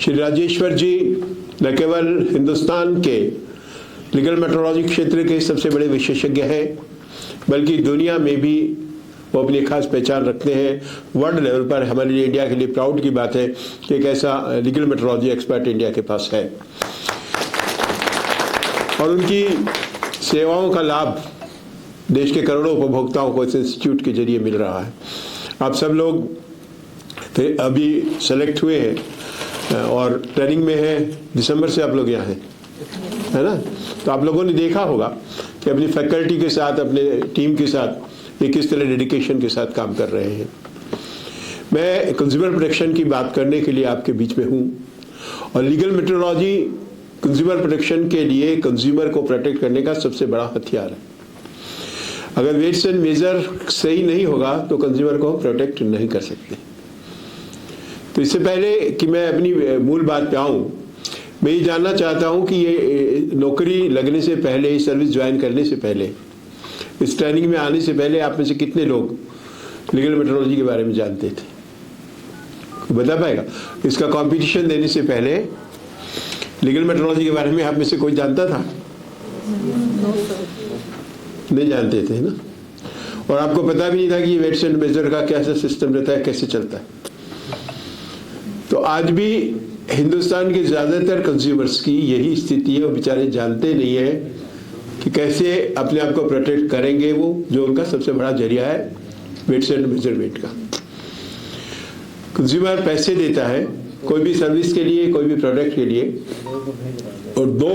श्री राजेश्वर जी न केवल हिंदुस्तान के लीगल मेट्रोलॉजी क्षेत्र के सबसे बड़े विशेषज्ञ हैं, बल्कि दुनिया में भी वो अपनी खास पहचान रखते हैं। वर्ल्ड लेवल पर हमारे लिए, इंडिया के लिए प्राउड की बात है कि एक ऐसा लीगल मेट्रोलॉजी एक्सपर्ट इंडिया के पास है और उनकी सेवाओं का लाभ देश के करोड़ों उपभोक्ताओं को इस इंस्टीट्यूट के जरिए मिल रहा है। आप सब लोग फिर अभी सेलेक्ट हुए हैं और ट्रेनिंग में हैं, दिसंबर से आप लोग यहाँ हैं, है ना? तो आप लोगों ने देखा होगा कि अपनी फैकल्टी के साथ, अपने टीम के साथ ये किस तरह डेडिकेशन के साथ काम कर रहे हैं। मैं कंज्यूमर प्रोटेक्शन की बात करने के लिए आपके बीच में हूँ और लीगल मेट्रोलॉजी कंज्यूमर प्रोटेक्शन के लिए कंज्यूमर को प्रोटेक्ट करने का सबसे बड़ा हथियार है। अगर वेट्स एंड मेजर सही नहीं होगा तो कंज्यूमर को प्रोटेक्ट नहीं कर सकते। तो इससे पहले कि मैं अपनी मूल बात पे आऊँ, मैं ये जानना चाहता हूँ कि ये नौकरी लगने से पहले, सर्विस ज्वाइन करने से पहले, इस ट्रेनिंग में आने से पहले आप में से कितने लोग लीगल मेट्रोलॉजी के बारे में जानते थे? बता पाएगा? इसका कंपटीशन देने से पहले लीगल मेट्रोलॉजी के बारे में आप में से कोई जानता था? नहीं जानते थे ना? और आपको पता भी नहीं था कि ये वेट्स एंड मेजर का कैसा सिस्टम रहता है, कैसे चलता है। तो आज भी हिंदुस्तान के ज़्यादातर कंज्यूमर्स की यही स्थिति है। वो बेचारे जानते नहीं है कि कैसे अपने आप को प्रोटेक्ट करेंगे, वो जो उनका सबसे बड़ा जरिया है वेट्स एंड मेजरमेंट का। कंज्यूमर पैसे देता है कोई भी सर्विस के लिए, कोई भी प्रोडक्ट के लिए, और दो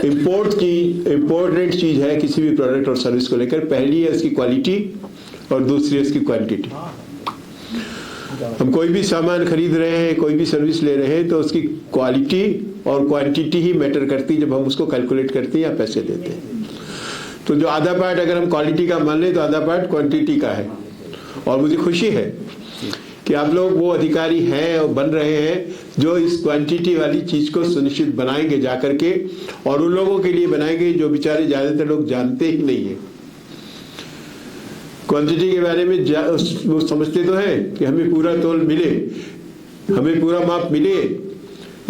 इम्पोर्टेंट चीज़ है किसी भी प्रोडक्ट और सर्विस को लेकर। पहली है उसकी क्वालिटी और दूसरी है उसकी क्वांटिटी। हम कोई भी सामान खरीद रहे हैं, कोई भी सर्विस ले रहे हैं, तो उसकी क्वालिटी और क्वांटिटी ही मैटर करती है जब हम उसको कैलकुलेट करते हैं या पैसे देते हैं। तो जो आधा पार्ट अगर हम क्वालिटी का मान लें तो आधा पार्ट क्वांटिटी का है। और मुझे खुशी है कि आप लोग वो अधिकारी हैं और बन रहे हैं जो इस क्वांटिटी वाली चीज़ को सुनिश्चित बनाएंगे जा करके, और उन लोगों के लिए बनाएंगे जो बेचारे ज़्यादातर लोग जानते ही नहीं है। क्वांटिटी के बारे में वो समझते तो हैं कि हमें पूरा तौल मिले, हमें पूरा माप मिले,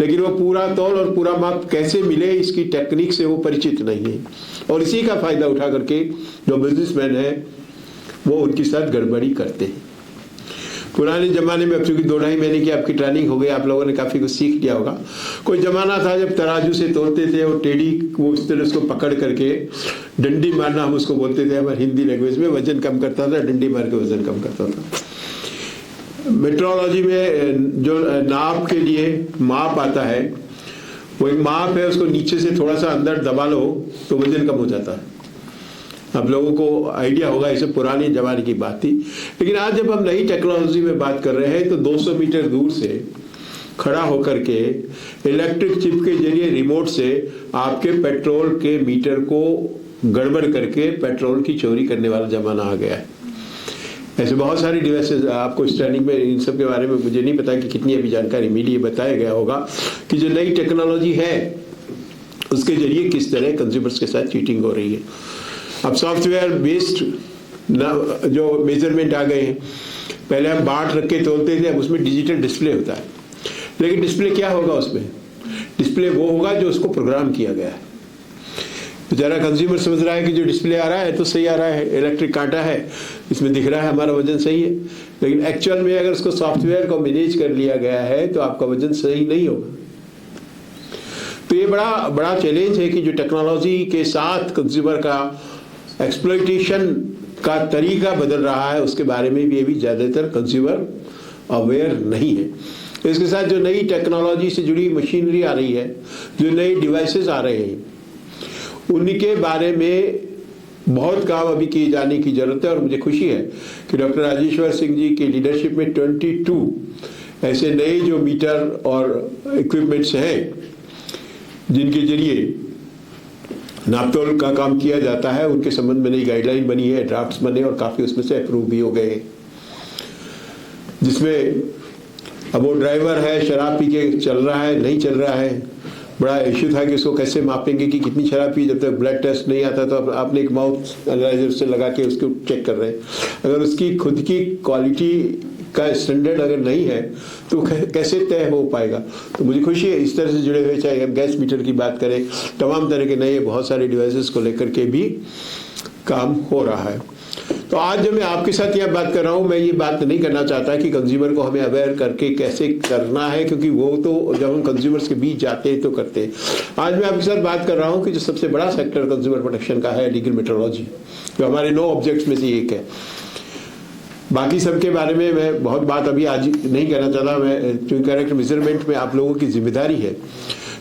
लेकिन वो पूरा तौल और पूरा माप कैसे मिले इसकी टेक्निक से वो परिचित नहीं है। और इसी का फायदा उठा करके जो बिजनेसमैन है वो उनके साथ गड़बड़ी करते हैं। पुराने ज़माने में, अब चूँकि 2-2.5 महीने की आपकी ट्रेनिंग हो गई, आप लोगों ने काफ़ी कुछ सीख लिया होगा। कोई ज़माना था जब तराजू से तोलते थे और टेढ़ी वो इस तरह उसको पकड़ करके डंडी मारना, हम उसको बोलते थे हमारे हिंदी लैंग्वेज में, वजन कम करता था, डंडी मार के वजन कम करता था। मेट्रोलॉजी में जो नाप के लिए माप आता है, वो एक माप है, उसको नीचे से थोड़ा सा अंदर दबा लो तो वजन कम हो जाता है। आप लोगों को आइडिया होगा, इसे पुरानी जमाने की बात थी। लेकिन आज जब हम नई टेक्नोलॉजी में बात कर रहे हैं तो 200 मीटर दूर से खड़ा होकर के इलेक्ट्रिक चिप के जरिए रिमोट से आपके पेट्रोल के मीटर को गड़बड़ करके पेट्रोल की चोरी करने वाला जमाना आ गया है। ऐसे बहुत सारी डिवाइसेस आपको इस ट्रेनिंग में, इन सब के बारे में मुझे नहीं पता कि कितनी अभी जानकारी मिली है। बताया गया होगा कि जो नई टेक्नोलॉजी है उसके जरिए किस तरह कंज्यूमर्स के साथ चीटिंग हो रही है। अब सॉफ्टवेयर बेस्ड जो मेजरमेंट आ गए हैं, पहले हम बाट रख के तोलते थे, अब उसमें डिजिटल डिस्प्ले होता है। लेकिन डिस्प्ले क्या होगा उसमें? डिस्प्ले वो होगा जो उसको प्रोग्राम किया गया है। बेचारा कंज्यूमर समझ रहा है कि जो डिस्प्ले आ रहा है तो सही आ रहा है, इलेक्ट्रिक कांटा है, इसमें दिख रहा है हमारा वजन सही है। लेकिन एक्चुअल में अगर उसको सॉफ्टवेयर को मैनेज कर लिया गया है तो आपका वजन सही नहीं होगा। तो ये बड़ा चैलेंज है कि जो टेक्नोलॉजी के साथ कंज्यूमर का एक्सप्लॉयटेशन का तरीका बदल रहा है, उसके बारे में भी अभी ज़्यादातर कंज्यूमर अवेयर नहीं है। इसके साथ जो नई टेक्नोलॉजी से जुड़ी मशीनरी आ रही है, जो नई डिवाइसेस आ रहे हैं, उनके बारे में बहुत काम अभी किए जाने की ज़रूरत है। और मुझे खुशी है कि डॉक्टर राजेश्वर सिंह जी की लीडरशिप में 22 ऐसे नए जो मीटर और इक्विपमेंट्स हैं जिनके जरिए नापतोल का काम किया जाता है, उनके संबंध में नई गाइडलाइन बनी है, ड्राफ्ट्स बने और काफ़ी उसमें से अप्रूव भी हो गए। जिसमें अब वो ड्राइवर है, शराब पी के चल रहा है, नहीं चल रहा है, बड़ा इश्यू था कि उसको कैसे मापेंगे कि कितनी शराब पी। जब तक ब्लड टेस्ट नहीं आता तो आपने एक माउथ एनालाइजर से लगा के उसको चेक कर रहे हैं। अगर उसकी खुद की क्वालिटी का स्टैंडर्ड अगर नहीं है तो कैसे तय हो पाएगा। तो मुझे खुशी है इस तरह से जुड़े हुए, चाहे हम गैस मीटर की बात करें, तमाम तरह के नए बहुत सारे डिवाइसेस को लेकर के भी काम हो रहा है। तो आज जब मैं आपके साथ यह बात कर रहा हूँ, मैं ये बात नहीं करना चाहता कि कंज्यूमर को हमें अवेयर करके कैसे करना है, क्योंकि वो तो जब हम कंज्यूमर्स के बीच जाते हैं तो करते हैं। आज मैं आपके साथ बात कर रहा हूँ कि जो सबसे बड़ा सेक्टर कंज्यूमर प्रोटेक्शन का है लीगल मेट्रोलॉजी, जो हमारे 9 ऑब्जेक्ट्स में से एक है। बाकी सबके बारे में मैं बहुत बात अभी आज नहीं करना चाहता, मैं क्योंकि करेक्ट मेजरमेंट में आप लोगों की जिम्मेदारी है।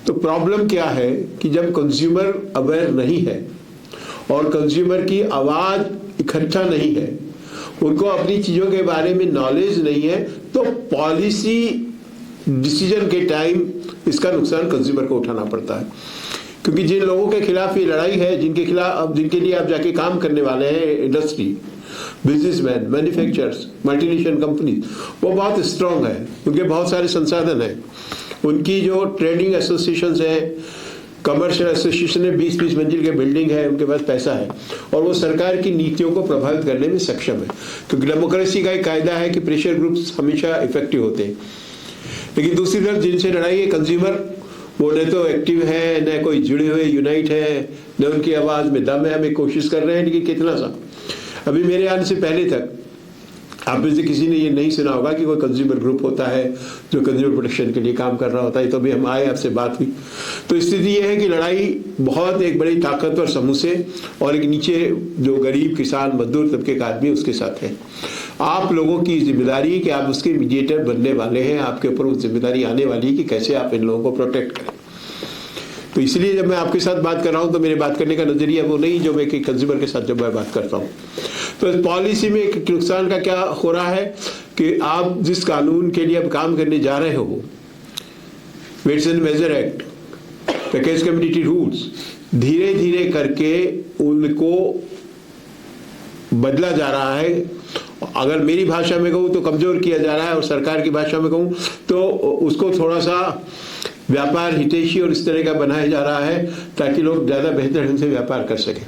तो प्रॉब्लम क्या है कि जब कंज्यूमर अवेयर नहीं है और कंज्यूमर की आवाज इकट्ठा नहीं है, उनको अपनी चीजों के बारे में नॉलेज नहीं है, तो पॉलिसी डिसीजन के टाइम इसका नुकसान कंज्यूमर को उठाना पड़ता है। क्योंकि जिन लोगों के खिलाफ ये लड़ाई है, जिनके लिए आप जाके काम करने वाले हैं, industry, businessman, manufacturers, multinational company, वो बहुत स्ट्रांग है, उनके बहुत सारे संसाधन हैं, उनकी जो ट्रेडिंग एसोसिएशंस है, कमर्शियल एसोसिएशन है, 20-20 मंजिल के बिल्डिंग है, उनके पास पैसा है और वो सरकार की नीतियों को प्रभावित करने में सक्षम है। क्योंकि डेमोक्रेसी का एक कायदा है कि प्रेशर ग्रुप्स हमेशा इफेक्टिव होते हैं। लेकिन दूसरी तरफ जिनसे लड़ाई है कंज्यूमर, वो न तो एक्टिव है, न कोई जुड़े हुए यूनाइट है, न उनकी आवाज में दम है। हमें कोशिश कर रहे हैं लेकिन कितना सा। अभी मेरे आने से पहले तक आप में से किसी ने ये नहीं सुना होगा कि कोई कंज्यूमर ग्रुप होता है जो कंज्यूमर प्रोटेक्शन के लिए काम कर रहा होता है। तो अभी हम आए, आपसे बात हुई, तो स्थिति ये है कि लड़ाई बहुत एक बड़ी ताकतवर समूह से और एक नीचे जो गरीब किसान मजदूर तबके का आदमी उसके साथ है। आप लोगों की जिम्मेदारी है कि आप उसके मीडिएटर बनने वाले हैं, आपके ऊपर वो जिम्मेदारी आने वाली है कि कैसे आप इन लोगों को प्रोटेक्ट करें। तो इसलिए जब मैं आपके साथ बात कर रहा हूं तो मेरे बात करने का नजरिया वो नहीं जो मैं कि कंज्यूमर के साथ जब मैं बात करता हूं। तो इस पॉलिसी में एक नुकसान का क्या हो रहा है कि आप जिस कानून के लिए अब काम करने जा रहे हो, weights and measure act, package community rules, धीरे धीरे करके उनको बदला जा रहा है। अगर मेरी भाषा में कहूँ तो कमजोर किया जा रहा है, और सरकार की भाषा में कहूँ तो उसको थोड़ा सा व्यापार हितैषी और इस तरह का बनाया जा रहा है ताकि लोग ज़्यादा बेहतर ढंग से व्यापार कर सकें।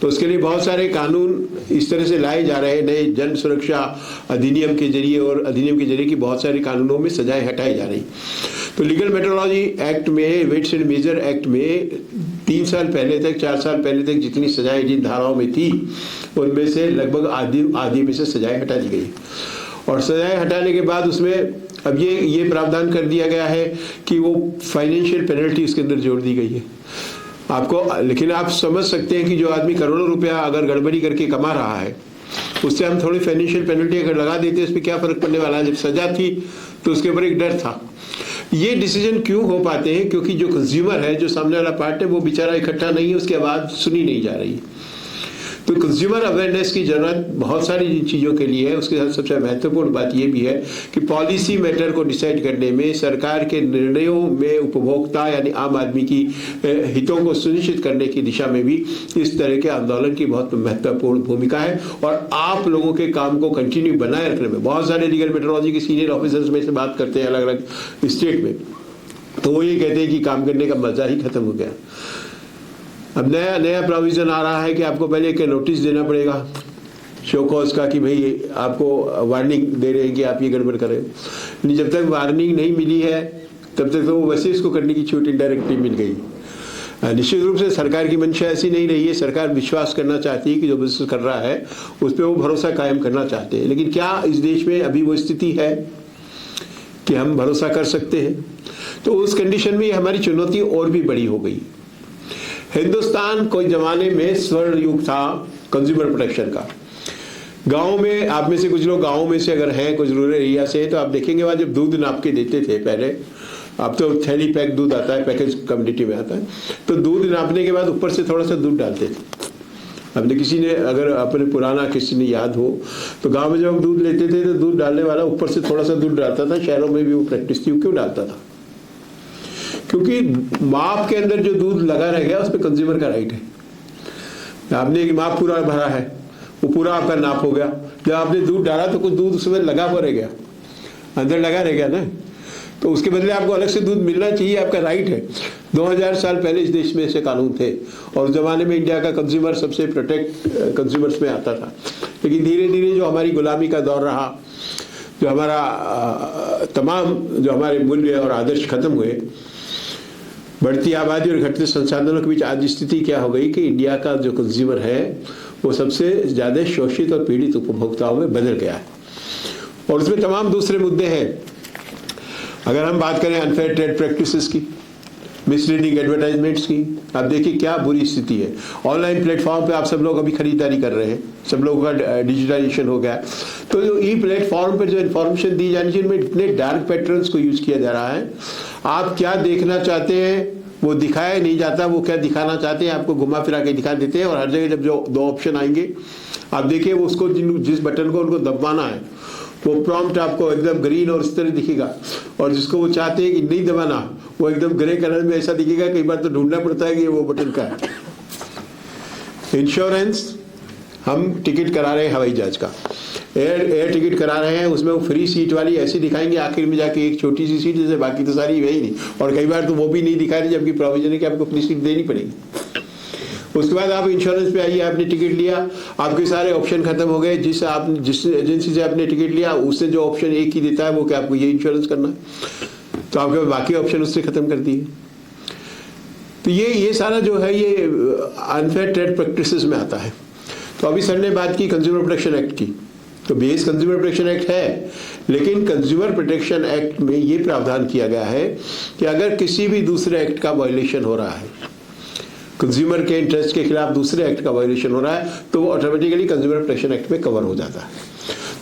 तो उसके लिए बहुत सारे कानून इस तरह से लाए जा रहे हैं, नए जन सुरक्षा अधिनियम के जरिए और अधिनियम के जरिए कि बहुत सारे कानूनों में सजाएं हटाई जा रही। तो लीगल मेट्रोलॉजी एक्ट में, वेट्स एंड मेजर एक्ट में 3 साल पहले तक, 4 साल पहले तक जितनी सजाएं जिन धाराओं में थी उनमें से लगभग आधी में से सजाएं हटा दी गई। और सजाएं हटाने के बाद उसमें अब ये प्रावधान कर दिया गया है कि वो फाइनेंशियल पेनल्टी उसके अंदर जोड़ दी गई है आपको। लेकिन आप समझ सकते हैं कि जो आदमी करोड़ों रुपया अगर गड़बड़ी करके कमा रहा है, उससे हम थोड़ी फाइनेंशियल पेनल्टी अगर लगा देते उस पर क्या फर्क पड़ने वाला है। जब सजा थी तो उसके ऊपर एक डर था। ये डिसीजन क्यों हो पाते हैं? क्योंकि जो कंज्यूमर है, जो सामने वाला पार्ट है, वो बेचारा इकट्ठा नहीं है, उसकी आवाज सुनी नहीं जा रही। तो कंज्यूमर अवेयरनेस की जरूरत बहुत सारी चीज़ों के लिए है। उसके साथ सबसे महत्वपूर्ण बात यह भी है कि पॉलिसी मैटर को डिसाइड करने में, सरकार के निर्णयों में उपभोक्ता यानी आम आदमी की हितों को सुनिश्चित करने की दिशा में भी इस तरह के आंदोलन की बहुत महत्वपूर्ण भूमिका है। और आप लोगों के काम को कंटिन्यू बनाए रखने में बहुत सारे लीगल मेट्रोलॉजी के सीनियर ऑफिसर्स में से बात करते हैं अलग अलग स्टेट में, तो वो ये कहते हैं कि काम करने का मजा ही खत्म हो गया। अब नया प्रोविजन आ रहा है कि आपको पहले एक नोटिस देना पड़ेगा शो कॉज का कि भाई आपको वार्निंग दे रहे हैं कि आप ये गड़बड़ कर रहे हो। जब तक वार्निंग नहीं मिली है तब तक तो वैसे इसको करने की छूट इनडायरेक्टली मिल गई। निश्चित रूप से सरकार की मंशा ऐसी नहीं रही है। सरकार विश्वास करना चाहती है कि जो बिजनेस कर रहा है उस पर वो भरोसा कायम करना चाहते हैं। लेकिन क्या इस देश में अभी वो स्थिति है कि हम भरोसा कर सकते हैं? तो उस कंडीशन में हमारी चुनौती और भी बड़ी हो गई। हिंदुस्तान कोई जमाने में स्वर्ण युग था कंज्यूमर प्रोटेक्शन का। गाँव में, आप में से कुछ लोग गाँव में से अगर हैं, कुछ रूरल एरिया से, तो आप देखेंगे वहाँ जब दूध नाप के देते थे पहले, अब तो थैली पैक दूध आता है, पैकेज कम्युनिटी में आता है, तो दूध नापने के बाद ऊपर से थोड़ा सा दूध डालते थे। अपने किसी ने, अगर अपने पुराना किसी ने याद हो तो गाँव में जब दूध लेते थे तो दूध डालने वाला ऊपर से थोड़ा सा दूध डालता था। शहरों में भी वो प्रैक्टिस थी। क्यों डालता था? क्योंकि माप के अंदर जो दूध लगा रह गया उस पर कंज्यूमर का राइट है। आपने एक माप पूरा भरा है, वो पूरा आपका नाप हो गया। जब आपने दूध डाला तो कुछ दूध उसमें लगा हुआ रह गया, अंदर लगा रह गया ना, तो उसके बदले आपको अलग से दूध मिलना चाहिए, आपका राइट है। 2000 साल पहले इस देश में ऐसे कानून थे और उस जमाने में इंडिया का कंज्यूमर सबसे प्रोटेक्ट कंज्यूमर्स में आता था। लेकिन धीरे धीरे जो हमारी गुलामी का दौर रहा जो हमारा तमाम जो हमारे मूल्य और आदर्श खत्म हुए, बढ़ती आबादी और घटते संसाधनों के बीच आज स्थिति क्या हो गई कि इंडिया का जो कंज्यूमर है वो सबसे ज़्यादा शोषित और पीड़ित उपभोक्ताओं में बदल गया है। और उसमें तमाम दूसरे मुद्दे हैं। अगर हम बात करें अनफेयर ट्रेड प्रैक्टिसेस की, मिसलीडिंग एडवर्टाइजमेंट्स की, आप देखिए क्या बुरी स्थिति है। ऑनलाइन प्लेटफॉर्म पे आप सब लोग अभी खरीदारी कर रहे हैं, सब लोगों का डिजिटलाइजेशन हो गया, तो जो ई प्लेटफॉर्म पर जो इन्फॉर्मेशन दी जानी चाहिए उनमें इतने डार्क पैटर्न्स को यूज किया जा रहा है। आप क्या देखना चाहते हैं वो दिखाया नहीं जाता, वो क्या दिखाना चाहते हैं आपको घुमा फिरा के दिखा देते हैं। और हर जगह जब जो दो ऑप्शन आएंगे आप देखिए वो उसको जिस बटन को उनको दबाना है वो प्रॉम्प्ट आपको एकदम ग्रीन और इस तरह दिखेगा, और जिसको वो चाहते हैं कि नहीं दबाना वो एकदम ग्रे कलर में ऐसा दिखेगा। कई बार तो ढूंढना पड़ता है कि वो बटन का है। इंश्योरेंस, हम टिकट करा रहे हैं हवाई जहाज का, एयर टिकट करा रहे हैं, उसमें वो फ्री सीट वाली ऐसी दिखाएंगे आखिर में जाके एक छोटी सी सीट, जैसे बाकी तो सारी वही नहीं, और कई बार तो वो भी नहीं दिखाई, जबकि प्रोविजन है कि आपको फ्री सीट देनी पड़ेगी। उसके बाद आप इंश्योरेंस पे आइए, आपने टिकट लिया, आपके सारे ऑप्शन खत्म हो गए। जिस एजेंसी से आपने टिकट लिया उससे जो ऑप्शन एक ही देता है वो क्या आपको ये इंश्योरेंस करना है, तो आपके बाकी ऑप्शन उससे खत्म कर दिए। तो ये सारा जो है ये अनफेयर ट्रेड प्रैक्टिसेस में आता है। तो अभी सर ने बात की कंज्यूमर प्रोटेक्शन एक्ट की, तो बेस कंज्यूमर प्रोटेक्शन एक्ट है, लेकिन कंज्यूमर प्रोटेक्शन एक्ट में ये प्रावधान किया गया है कि अगर किसी भी दूसरे एक्ट का वायलेशन हो रहा है, कंज्यूमर के इंटरेस्ट के खिलाफ दूसरे एक्ट का वायलेशन हो रहा है, तो वो ऑटोमेटिकली कंज्यूमर प्रोटेक्शन एक्ट में कवर हो जाता है।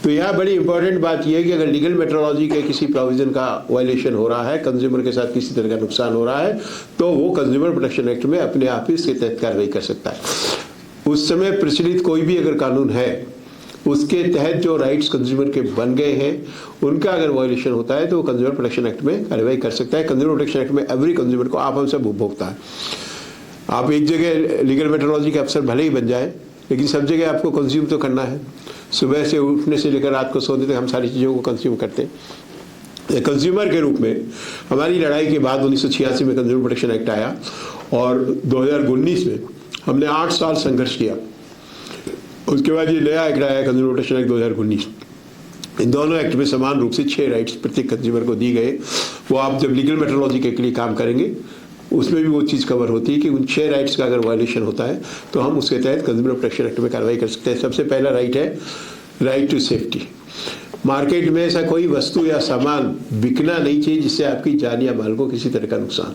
तो यहाँ बड़ी इंपॉर्टेंट बात यह है कि अगर लीगल मेट्रोलॉजी के किसी प्रोविजन का वायलेशन हो रहा है, कंज्यूमर के साथ किसी तरह का नुकसान हो रहा है, तो वो कंज्यूमर प्रोटेक्शन एक्ट में अपने आप ही इसके तहत कार्रवाई कर सकता है। उस समय प्रचलित कोई भी अगर कानून है उसके तहत जो राइट्स कंज्यूमर के बन गए हैं उनका अगर वायलेशन होता है तो वो कंज्यूमर प्रोटेक्शन एक्ट में कार्रवाई कर सकता है। कंज्यूमर प्रोटेक्शन एक्ट में एवरी कंज्यूमर को, आप हम सब उपभोक्ता है, आप एक जगह लीगल मेट्रोलॉजी के अफसर भले ही बन जाए, लेकिन सब जगह आपको कंज्यूम तो करना है। सुबह से उठने से लेकर रात को सोने तक हम सारी चीज़ों को कंज्यूम करते हैं। कंज्यूमर के रूप में हमारी लड़ाई के बाद 1986 में कंज्यूमर प्रोटेक्शन एक्ट आया और 2019 में हमने 8 साल संघर्ष किया। उसके बाद ये नया एक्ट आया कंज्यूमर प्रोटेक्शन एक्ट 2019। इन दोनों एक्ट में समान रूप से 6 राइट्स प्रत्येक कंज्यूमर को दी गए। वो आप जब लीगल मेट्रोलॉजी के लिए काम करेंगे उसमें भी वो चीज़ कवर होती है कि उन 6 राइट्स का अगर वायलेशन होता है तो हम उसके तहत कंज्यूमर प्रोटेक्शन एक्ट में कार्रवाई कर सकते हैं। सबसे पहला राइट है राइट टू सेफ्टी। मार्केट में ऐसा कोई वस्तु या सामान बिकना नहीं चाहिए जिससे आपकी जान या माल को किसी तरह का नुकसान।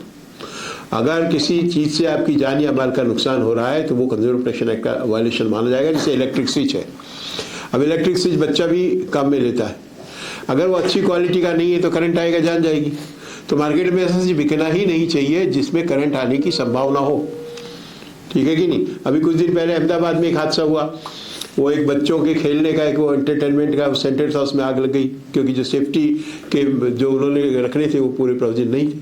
अगर किसी चीज़ से आपकी जान या माल का नुकसान हो रहा है तो वो कंज्यूमर प्रोटेक्शन एक्ट का वायलेशन माना जाएगा। जैसे इलेक्ट्रिक स्विच है, अब इलेक्ट्रिक स्विच बच्चा भी काम में लेता है, अगर वो अच्छी क्वालिटी का नहीं है तो करंट आएगा, जान जाएगी। तो मार्केट में ऐसा चीज बिकना ही नहीं चाहिए जिसमें करंट आने की संभावना हो, ठीक है कि नहीं। अभी कुछ दिन पहले अहमदाबाद में एक हादसा हुआ, वो एक बच्चों के खेलने का एक वो एंटरटेनमेंट का सेंटर था, उसमें आग लग गई क्योंकि जो सेफ्टी के जो उन्होंने रखने थे वो पूरे प्रोविजन नहीं थे।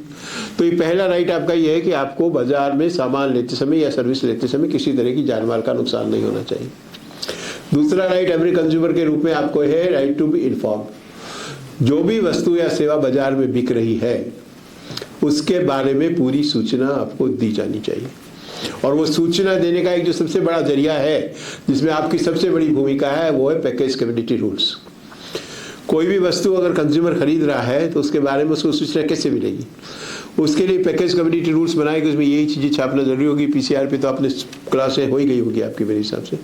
तो ये पहला राइट आपका ये है कि आपको बाजार में सामान लेते समय या सर्विस लेते समय किसी तरह की जान माल का नुकसान नहीं होना चाहिए। दूसरा राइट एवरी कंज्यूमर के रूप में आपको है राइट टू बी इन्फॉर्म। जो भी वस्तु या सेवा बाजार में बिक रही है उसके बारे में पूरी सूचना आपको दी जानी चाहिए, और वो सूचना देने का एक जो सबसे बड़ा जरिया है जिसमें आपकी सबसे बड़ी भूमिका है वो है पैकेज कम्युनिटी रूल्स। कोई भी वस्तु अगर कंज्यूमर खरीद रहा है तो उसके बारे में उसको सूचना कैसे मिलेगी, उसके लिए पैकेज कम्युनिटी रूल्स बनाए कि उसमें यही चीज़ें छापना जरूरी होगी। पीसीआर पे तो आपने क्लासें हो ही गई होगी आपकी मेरे हिसाब से।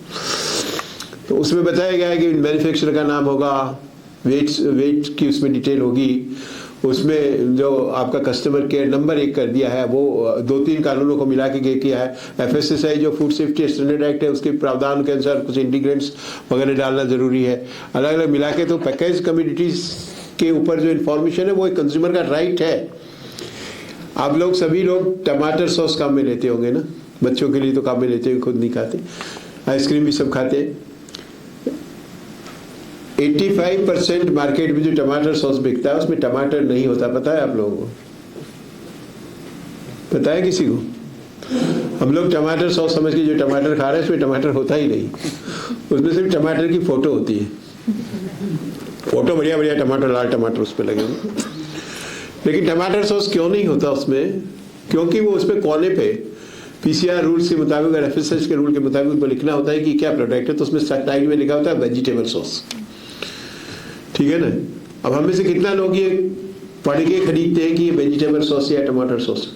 तो उसमें बताया गया है कि मैन्युफैक्चरर का नाम होगा, वेट की उसमें डिटेल होगी, उसमें जो आपका कस्टमर केयर नंबर एक कर दिया है, वो 2-3 कानूनों को मिला के किया है। FSSAI जो फूड सेफ्टी स्टैंडर्ड एक्ट है उसके प्रावधान के अनुसार कुछ इंग्रेडिएंट्स वगैरह डालना जरूरी है, अलग अलग मिला के। तो पैकेज कम्युनिटीज के ऊपर जो इन्फॉर्मेशन है वो एक कंज्यूमर का राइट है। आप लोग सभी लोग टमाटर सॉस काम में लेते होंगे ना, बच्चों के लिए तो काम में लेते हैं, खुद नहीं खाते। आइसक्रीम भी सब खाते हैं। 85% मार्केट में जो टमाटर सॉस बिकता है उसमें टमाटर नहीं होता, पता है आप लोगों को? पता है किसी को? हम लोग टमाटर सॉस समझ के जो टमाटर खा रहे हैं उसमें टमाटर होता ही नहीं, उसमें सिर्फ टमाटर की फोटो होती है। फोटो बढ़िया बढ़िया टमाटर, लाल टमाटर उस पर लगे हुए, लेकिन टमाटर सॉस क्यों नहीं होता उसमें? क्योंकि वो उसमें कोने पे पीसीआर रूल्स के मुताबिक और FSSAI के रूल के मुताबिक उनको लिखना होता है कि क्या प्रोडक्ट है, तो उसमें साइड में लिखा होता है वेजिटेबल सॉस, ठीक है ना। अब हम में से कितना लोग ये पढ़ के खरीदते हैं कि ये वेजिटेबल सॉस या टमाटर सॉस?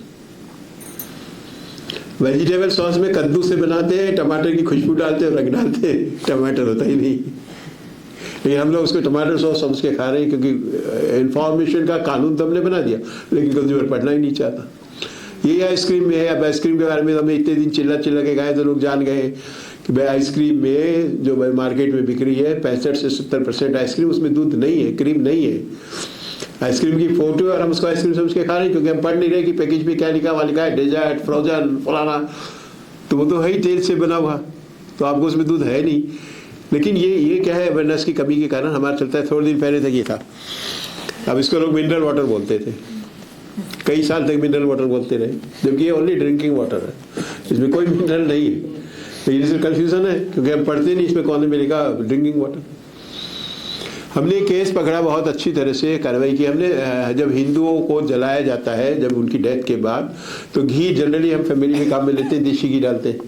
वेजिटेबल सॉस में कद्दू से बनाते हैं, टमाटर की खुशबू डालते हैं, रंग डालते हैं, टमाटर होता ही नहीं। लेकिन हम लोग उसको टमाटर सॉस समझ के खा रहे हैं, क्योंकि इंफॉर्मेशन का कानून तो हमने बना दिया, लेकिन कंज्यूमर पढ़ना ही नहीं चाहता। ये आइसक्रीम में है। अब आइसक्रीम के बारे में हमने इतने दिन चिल्ला के गए तो लोग जान गए कि भाई आइसक्रीम में जो मार्केट में बिक रही है 65 से 70% आइसक्रीम, उसमें दूध नहीं है, क्रीम नहीं है। आइसक्रीम की फोटो और हम उसको आइसक्रीम समझ के खा रहे हैं, क्योंकि हम पढ़ नहीं रहे कि पैकेज पे क्या लिखा, वहाँ लिखा है डेजर्ट, फ्रोजन, फलाना, तो वो तो है ही तेल से बना हुआ, तो आपको उसमें दूध है नहीं। लेकिन ये क्या है, अवेयरनेस की कमी के कारण हमारा चलता है। थोड़े दिन पहले तक ये था, अब इसको लोग मिनरल वाटर बोलते थे, कई साल तक मिनरल वाटर बोलते रहे, जबकि ये ओनली ड्रिंकिंग वाटर है, इसमें कोई मिनरल नहीं है। लेकिन इसमें कन्फ्यूजन है, क्योंकि हम पढ़ते नहीं इसमें कौन में लिखा ड्रिंकिंग वाटर। हमने केस पकड़ा, बहुत अच्छी तरह से कार्रवाई की हमने। जब हिंदुओं को जलाया जाता है, जब उनकी डेथ के बाद, तो घी जनरली हम फैमिली में काम में लेते हैं, देशी घी डालते हैं।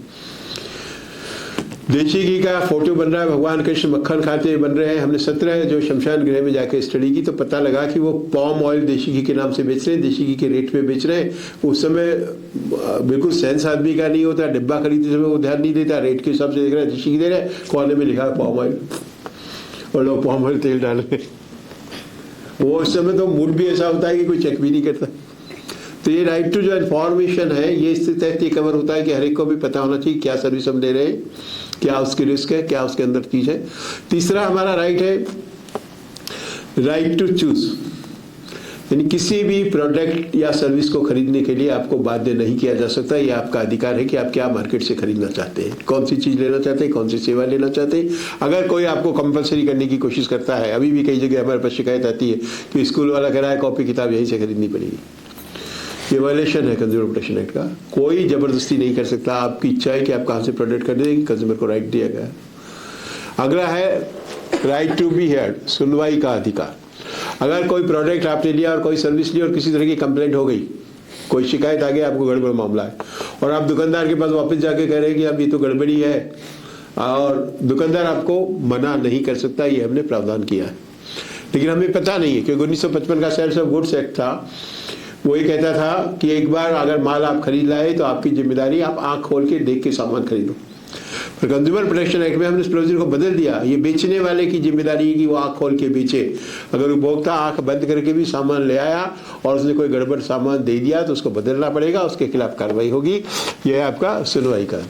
देशी घी का फोटो बन रहा है, भगवान कृष्ण मक्खन खाते बन रहे हैं। हमने 17 जो शमशान गृह में जाके स्टडी की, तो पता लगा कि वो पॉम ऑयल देशी घी के नाम से बेच रहे हैं, देशी घी के रेट पे बेच रहे हैं। उस समय बिल्कुल सेंस आदमी का नहीं होता, डिब्बा खरीदते समय वो ध्यान नहीं देता, रेट के हिसाब से देख रहा है, देशी घी दे रहे हैं, कोने में लिखा है पॉम ऑयल, और लोग पॉम ऑयल तेल डाल रहे। वो उस समय तो मूड भी ऐसा होता है कि कोई चेक भी नहीं करता। तो ये राइट टू जो इन्फॉर्मेशन है, ये इसके तहत ये कवर होता है कि हर एक को भी पता होना चाहिए क्या सर्विस हम ले रहे हैं, क्या उसकी रिस्क है, क्या उसके अंदर चीज है। तीसरा हमारा राइट है राइट टू चूज, यानी किसी भी प्रोडक्ट या सर्विस को खरीदने के लिए आपको बाध्य नहीं किया जा सकता। ये आपका अधिकार है कि आप क्या मार्केट से खरीदना चाहते हैं, कौन सी चीज लेना चाहते हैं, कौन सी सेवा लेना चाहते हैं। अगर कोई आपको कंपलसरी करने की कोशिश करता है, अभी भी कई जगह हमारे पास शिकायत आती है कि स्कूल वाला कह रहा है कॉपी किताब यहीं से खरीदनी पड़ेगी, ये वायलेशन है कंज्यूमर प्रोटेक्शन एक्ट का। कोई जबरदस्ती नहीं कर सकता, आपकी इच्छा है कि आप कहाँ से प्रोडक्ट कर देंगे, कंज्यूमर को राइट दिया गया है। अगला है राइट टू बी हेard, सुनवाई का अधिकार। अगर कोई प्रोडक्ट आपने लिया और कोई सर्विस ली और किसी तरह की कंप्लेंट हो गई, कोई शिकायत आ गई, आपको गड़बड़ मामला है, और आप दुकानदार के पास वापस जाके कह रहे हैं कि अब ये तो गड़बड़ी है, और दुकानदार आपको मना नहीं कर सकता, ये हमने प्रावधान किया है। लेकिन हमें पता नहीं है, क्योंकि 1955 का सेल्स ऑफ गुड्स एक्ट था, वो ये कहता था कि एक बार अगर माल आप खरीद लाए तो आपकी जिम्मेदारी आप आंख खोल के देख के सामान खरीदो। पर कंज्यूमर प्रोटेक्शन एक्ट में हमने इस प्रोविजन को बदल दिया, ये बेचने वाले की जिम्मेदारी है कि वो आंख खोल के बेचे। अगर उपभोक्ता आंख बंद करके भी सामान ले आया और उसने कोई गड़बड़ सामान दे दिया तो उसको बदलना पड़ेगा, उसके खिलाफ कार्रवाई होगी। यह है आपका सुनवाई का।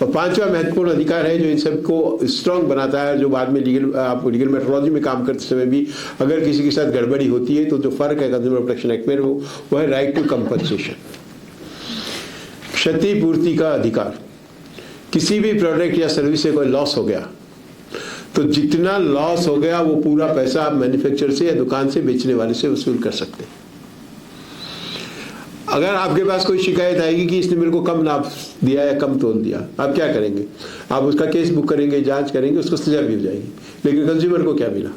और पांचवा महत्वपूर्ण अधिकार है जो इन सबको स्ट्रॉन्ग बनाता है, जो बाद में लीगल मेट्रोलॉजी में काम करते समय भी अगर किसी के साथ गड़बड़ी होती है तो जो फर्क है कंज्यूमर प्रोटेक्शन एक्ट में, वो है राइट टू कंपनसेशन, क्षतिपूर्ति का अधिकार। किसी भी प्रोडक्ट या सर्विस से कोई लॉस हो गया तो जितना लॉस हो गया वो पूरा पैसा आप मैन्युफैक्चरर से या दुकान से बेचने वाले से वसूल कर सकते हैं। अगर आपके पास कोई शिकायत आएगी कि इसने मेरे को कम नाप दिया या कम तोल दिया, आप क्या करेंगे? आप उसका केस बुक करेंगे, जांच करेंगे, उसको सजा भी हो जाएगी। लेकिन कंज्यूमर को क्या मिला?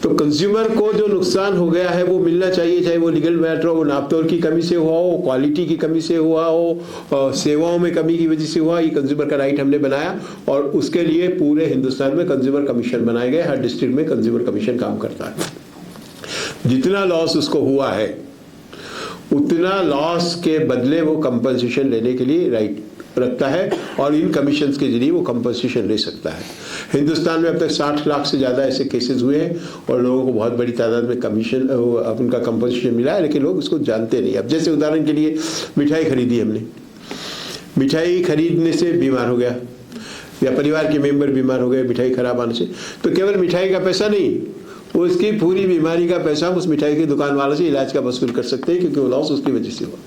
तो कंज्यूमर को जो नुकसान हो गया है वो मिलना चाहिए, चाहे वो लीगल मैटर हो, वो नापतोल की कमी से हुआ हो, क्वालिटी की कमी से हुआ हो, सेवाओं में कमी की वजह से हुआ। ये कंज्यूमर का राइट हमने बनाया और उसके लिए पूरे हिंदुस्तान में कंज्यूमर कमीशन बनाए गए। हर डिस्ट्रिक्ट में कंज्यूमर कमीशन काम करता है। जितना लॉस उसको हुआ है उतना लॉस के बदले वो कंपनसेशन लेने के लिए राइट रखता है और इन कमीशंस के जरिए वो कंपनसेशन ले सकता है। हिंदुस्तान में अब तक 60 लाख से ज़्यादा ऐसे केसेस हुए हैं और लोगों को बहुत बड़ी तादाद में कमीशन उनका कंपनसेशन मिला है, लेकिन लोग उसको जानते नहीं। अब जैसे उदाहरण के लिए मिठाई खरीदी हमने, मिठाई खरीदने से बीमार हो गया या परिवार के मेंबर बीमार हो गए मिठाई खराब आने से, तो केवल मिठाई का पैसा नहीं, वो इसकी पूरी बीमारी का पैसा उस मिठाई की दुकान वाले से इलाज का वसूल कर सकते हैं, क्योंकि वो लॉस उसकी वजह से हुआ।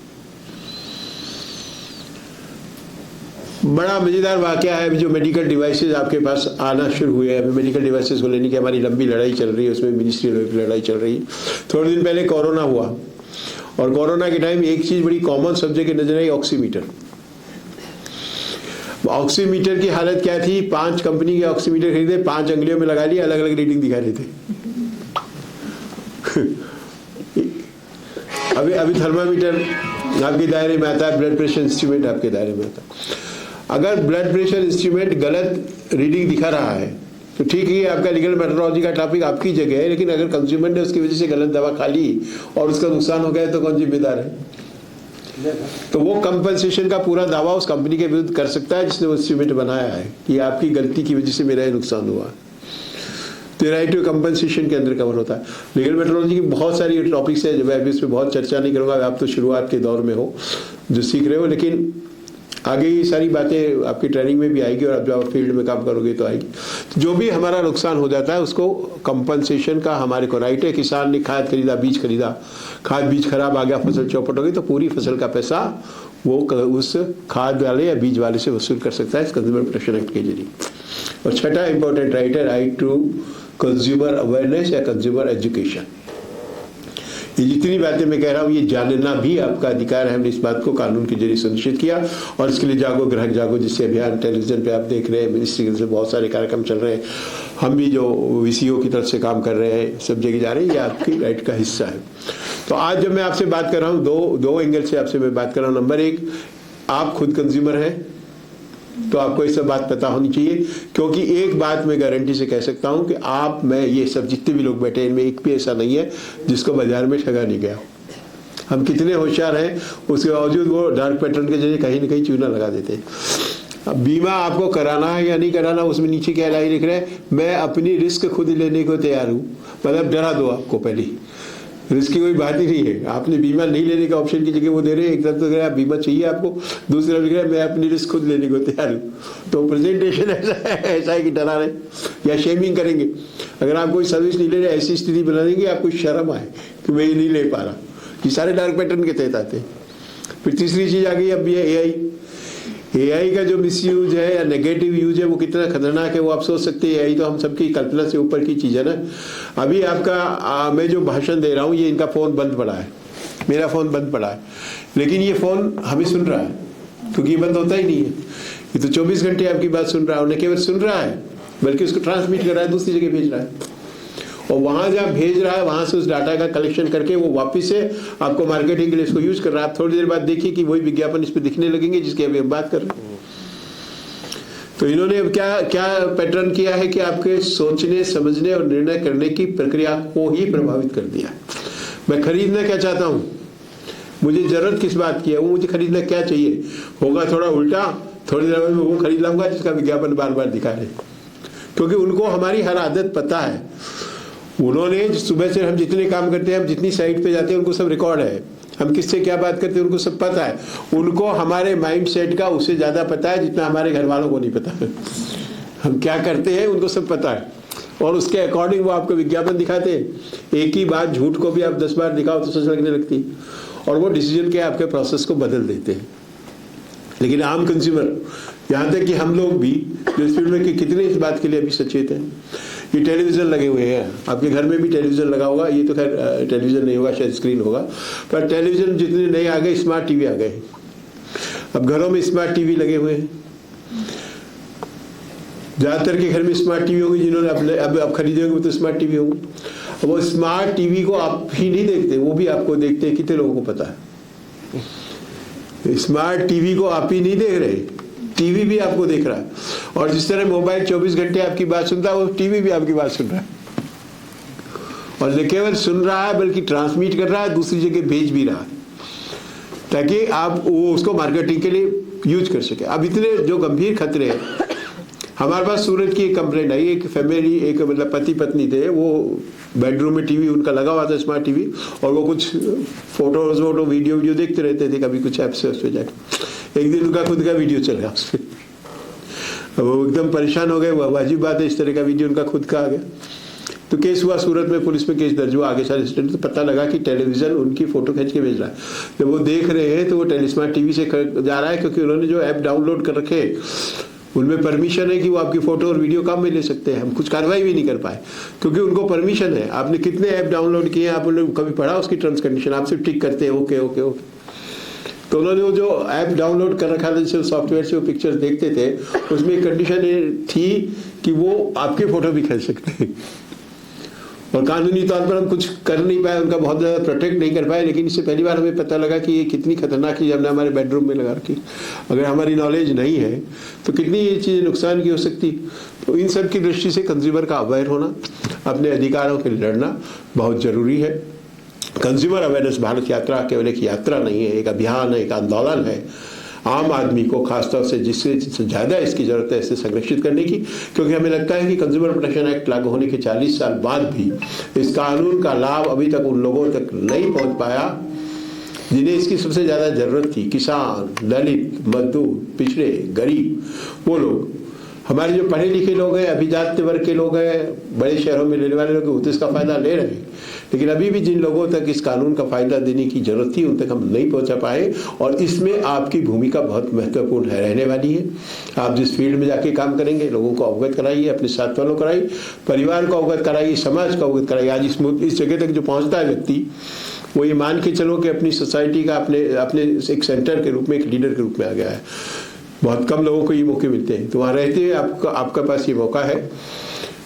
बड़ा मजेदार वाकया है जो मेडिकल डिवाइसेस आपके पास आना शुरू हुए हैं। अभी मेडिकल डिवाइसेस को लेने की हमारी लंबी लड़ाई चल रही है, उसमें मिनिस्ट्री लेवल की लड़ाई चल रही है। थोड़े दिन पहले कोरोना हुआ और कोरोना के टाइम एक चीज बड़ी कॉमन सब्जेक्ट नजर आई, ऑक्सीमीटर। ऑक्सीमीटर की हालत क्या थी? 5 कंपनी के ऑक्सीमीटर खरीदे, 5 अंगुलियों में लगा लिए, अलग अलग रीडिंग दिखा रहे थे। अभी थर्मामीटर आपके दायरे में आता है, ब्लड प्रेशर इंस्ट्रूमेंट आपके दायरे में आता है। अगर ब्लड प्रेशर इंस्ट्रूमेंट गलत रीडिंग दिखा रहा है तो ठीक ही है, आपका लीगल मेट्रोलॉजी का टॉपिक आपकी जगह है, लेकिन अगर कंज्यूमर ने उसकी वजह से गलत दवा खा ली और उसका नुकसान हो गया तो कौन जिम्मेदार है? तो वो कंपनसेशन का पूरा दावा उस कंपनी के विरुद्ध कर सकता है जिसने वो इंस्ट्रूमेंट बनाया है कि आपकी गलती की वजह से मेरा ये नुकसान हुआ। तो राइट टू कंपनसेशन के अंदर कवर होता है। लीगल मेट्रोलॉजी की बहुत सारी टॉपिक्स है, मैं अभी इस पर बहुत चर्चा नहीं करूँगा, आप तो शुरुआत के दौर में हो जो सीख रहे हो, लेकिन आगे ये सारी बातें आपकी ट्रेनिंग में भी आएगी और आप जब फील्ड में काम करोगे तो आएगी। तो जो भी हमारा नुकसान हो जाता है उसको कंपनसेशन का हमारे को राइट है। किसान ने खाद खरीदा, बीज खरीदा, खाद बीज खराब आ गया, फसल चौपट हो गई, तो पूरी फसल का पैसा वो उस खाद वाले या बीज वाले से वसूल कर सकता है इस कंज्यूमर प्रोटेक्शन एक्ट के जरिए। और छठा इंपॉर्टेंट राइट है राइट टू कंज्यूमर अवेयरनेस या कंज्यूमर एजुकेशन। ये जितनी बातें मैं कह रहा हूँ ये जानना भी आपका अधिकार है। हमने इस बात को कानून के जरिए सुनिश्चित किया और इसके लिए जागो ग्राहक जागो जिससे अभियान टेलीविजन पे आप देख रहे हैं, मिनिस्ट्री से बहुत सारे कार्यक्रम चल रहे हैं, हम भी जो VCO की तरफ से काम कर रहे हैं, सब जगह जा रहे हैं, ये आपकी राइट का हिस्सा है। तो आज जब मैं आपसे बात कर रहा हूँ दो एंगल से आपसे मैं बात कर रहा हूँ। नंबर एक, आप खुद कंज्यूमर हैं तो आपको ये सब बात पता होनी चाहिए, क्योंकि एक बात मैं गारंटी से कह सकता हूं कि आप, मैं, ये सब जितने भी लोग बैठे हैं इनमें एक भी ऐसा नहीं है जिसको बाजार में ठगा नहीं गया। हम कितने होशियार हैं उसके बावजूद वो डार्क पैटर्न के जरिए कहीं ना कहीं चूना लगा देते हैं। अब बीमा आपको कराना है या नहीं कराना, उसमें नीचे क्या लाइन लिख रहे हैं, मैं अपनी रिस्क खुद लेने को तैयार हूँ। मतलब डरा दो आपको, पहले रिस्क की कोई बात ही नहीं है। आपने बीमा नहीं लेने का ऑप्शन की जगह वो दे रहे हैं, एक तरफ तो कह रहा है बीमा चाहिए आपको, दूसरी तरफ लिख रहा है मैं अपनी रिस्क खुद लेने को तैयार हूँ। तो प्रेजेंटेशन ऐसा है कि डरा रहे या शेमिंग करेंगे। अगर आप कोई सर्विस नहीं ले रहे, ऐसी स्थिति बना देंगे आपको शर्म आए कि मैं ये नहीं ले पा रहा। ये सारे डार्क पैटर्न के तहत आते हैं। फिर तीसरी चीज आ गई अब ये AI का जो मिसयूज है या नेगेटिव यूज है वो कितना खतरनाक है वो आप सोच सकते हैं। AI तो हम सबकी कल्पना से ऊपर की चीज है ना। अभी आपका मैं जो भाषण दे रहा हूँ ये इनका फोन बंद पड़ा है, मेरा फोन बंद पड़ा है, लेकिन ये फोन हमें सुन रहा है क्योंकि ये बंद होता ही नहीं है। ये तो 24 घंटे आपकी बात सुन रहा है, उन्हें केवल सुन रहा है बल्कि उसको ट्रांसमिट कर रहा है, दूसरी जगह भेज रहा है, और वहां जब भेज रहा है वहां से उस डाटा का कलेक्शन करके वो वापस से आपको मार्केटिंग के लिए इसको यूज कर रहा है। आप थोड़ी देर बाद देखिए कि वही विज्ञापन इस पे दिखने लगेंगे जिसकी अभी हम बात कर रहे हैं। तो इन्होंने अब क्या पैटर्न किया है कि आपके सोचने, समझने और निर्णय करने की प्रक्रिया को ही प्रभावित कर दिया। मैं खरीदना क्या चाहता हूं, मुझे जरूरत किस बात की है, वो मुझे खरीदना क्या चाहिए, होगा थोड़ा उल्टा, थोड़ी देर में वो खरीद लाऊंगा जिसका विज्ञापन बार बार दिखा रहे, क्योंकि उनको हमारी हर आदत पता है। उन्होंने सुबह से हम जितने काम करते हैं, हम जितनी साइट पे जाते हैं, उनको सब रिकॉर्ड है, हम किससे क्या बात करते हैं उनको सब पता है। उनको हमारे माइंड सेट का उससे ज्यादा पता है जितना हमारे घर वालों को नहीं पता है। हम क्या करते हैं उनको सब पता है और उसके अकॉर्डिंग वो आपको विज्ञापन दिखाते हैं। एक ही बात झूठ को भी आप 10 बार दिखाओ तो सच लगने लगती है और वो डिसीजन के आपके प्रोसेस को बदल देते हैं। लेकिन आम कंज्यूमर, यहाँ तक कि हम लोग भी जो इस फील्ड में कितने इस बात के लिए अभी सचेत हैं। ये टेलीविजन लगे हुए हैं, आपके घर में भी टेलीविजन लगा होगा, ये तो खैर टेलीविजन नहीं होगा, शायद स्क्रीन होगा, पर टेलीविजन जितने नए आ गए, स्मार्ट टीवी आ गए। अब घरों में स्मार्ट टीवी लगे हुए हैं, ज्यादातर के घर में स्मार्ट टीवी होगी। जिन्होंने अब खरीदे होंगे तो स्मार्ट टीवी होंगे। वो स्मार्ट टीवी को आप ही नहीं देखते, वो भी आपको देखते हैं। कितने लोगों को पता है स्मार्ट टीवी को आप ही नहीं देख रहे, टीवी भी आपको देख रहा है। और जिस तरह मोबाइल 24 घंटे आपकी बात सुनता है, वो टीवी भी आपकी बात सुन रहा है, और न केवल सुन रहा है बल्कि ट्रांसमिट कर रहा है, दूसरी जगह भेज भी रहा है, ताकि आप वो उसको मार्केटिंग के लिए यूज कर सके। अब इतने जो गंभीर खतरे हैं, हमारे पास सूरत की एक कंप्लेंट आई। एक फैमिली, एक मतलब पति पत्नी थे, वो बेडरूम में टीवी उनका लगा हुआ था, स्मार्ट टीवी, और वो कुछ फोटोज वीडियो देखते रहते थे, कभी कुछ ऐप से उस पर जाके। एक दिन उनका खुद का वीडियो चल गया उस पर, वो एकदम परेशान हो गए। वाजिब बात है, इस तरह का वीडियो उनका खुद का आ गया। तो केस हुआ सूरत में, पुलिस में केस दर्ज हुआ, आगे सारे इंसिडेंट। तो पता लगा कि टेलीविजन उनकी फोटो खींच के भेज रहा है। जब वो देख रहे हैं तो वो स्मार्ट टीवी से जा रहा है, क्योंकि उन्होंने जो ऐप डाउनलोड कर रखे उनमें परमिशन है कि वो आपकी फोटो और वीडियो काम में ले सकते हैं। हम कुछ कार्रवाई भी नहीं कर पाए क्योंकि उनको परमिशन है। आपने कितने ऐप डाउनलोड किए, आप उन्होंने कभी पढ़ा उसकी टर्म्स कंडीशन? आप सिर्फ टिक करते हैं ओके ओके ओके। तो उन्होंने वो जो ऐप डाउनलोड कर रखा था, जिससे सॉफ्टवेयर से वो पिक्चर्स देखते थे, उसमें एक कंडीशन ये थी कि वो आपके फोटो भी खींच सकते हैं। और कानूनी तौर पर हम कुछ कर नहीं पाए, उनका बहुत ज़्यादा प्रोटेक्ट नहीं कर पाए, लेकिन इससे पहली बार हमें पता लगा कि ये कितनी खतरनाक चीज़ हमने हमारे बेडरूम में लगा रखी। अगर हमारी नॉलेज नहीं है तो कितनी ये चीज़ें नुकसान की हो सकती। तो इन सब की दृष्टि से कंज्यूमर का अवेयर होना, अपने अधिकारों के लिए लड़ना बहुत ज़रूरी है। कंज्यूमर अवेयरनेस भारत यात्रा केवल एक यात्रा नहीं है, एक अभियान है, एक आंदोलन है। आम आदमी को खासतौर से जिससे ज़्यादा इसकी ज़रूरत है इसे संरक्षित करने की, क्योंकि हमें लगता है कि कंज्यूमर प्रोटेक्शन एक्ट लागू होने के 40 साल बाद भी इस कानून का लाभ अभी तक उन लोगों तक नहीं पहुंच पाया जिन्हें इसकी सबसे ज़्यादा ज़रूरत थी। किसान, दलित, मजदूर, पिछड़े, गरीब, वो लोग, हमारे जो पढ़े लिखे लोग हैं, अभिजात वर्ग के लोग हैं, बड़े शहरों में रहने वाले लोग, वो तो इसका फ़ायदा ले रहे हैं, लेकिन अभी भी जिन लोगों तक इस कानून का फ़ायदा देने की ज़रूरत थी उन तक हम नहीं पहुंचा पाए। और इसमें आपकी भूमिका बहुत महत्वपूर्ण है, रहने वाली है। आप जिस फील्ड में जाके काम करेंगे, लोगों को अवगत कराइए, अपने साथ वालों कराइए, परिवार को अवगत कराइए, समाज को अवगत कराइए। आज इस जगह तक जो पहुँचता है व्यक्ति, वो ये मान के चलो कि अपनी सोसाइटी का अपने एक सेंटर के रूप में, एक लीडर के रूप में आ गया है। बहुत कम लोगों को ये मौके मिलते हैं, तो वहाँ रहते हुए आपका पास ये मौका है।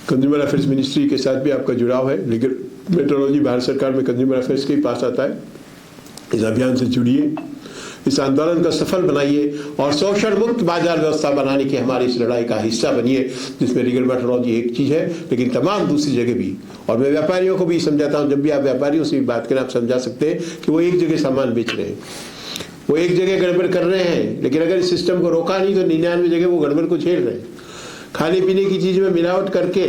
कंज्यूमर अफेयर्स मिनिस्ट्री के साथ भी आपका जुड़ाव है, लीगल मेट्रोलॉजी भारत सरकार में कंज्यूमर अफेयर्स के पास आता है। इस अभियान से जुड़िए, इस आंदोलन को सफल बनाइए और शोषण मुक्त बाजार व्यवस्था बनाने की हमारी इस लड़ाई का हिस्सा बनिए, जिसमें लीगल मेट्रोलॉजी एक चीज़ है, लेकिन तमाम दूसरी जगह भी। और मैं व्यापारियों को भी समझाता हूँ, जब भी आप व्यापारियों से भी बात करें, आप समझा सकते हैं कि वो एक जगह सामान बेच रहे हैं, वो एक जगह गड़बड़ कर रहे हैं, लेकिन अगर इस सिस्टम को रोका नहीं तो 99 जगह वो गड़बड़ को झेल रहे हैं। खाने पीने की चीज़ में मिलावट करके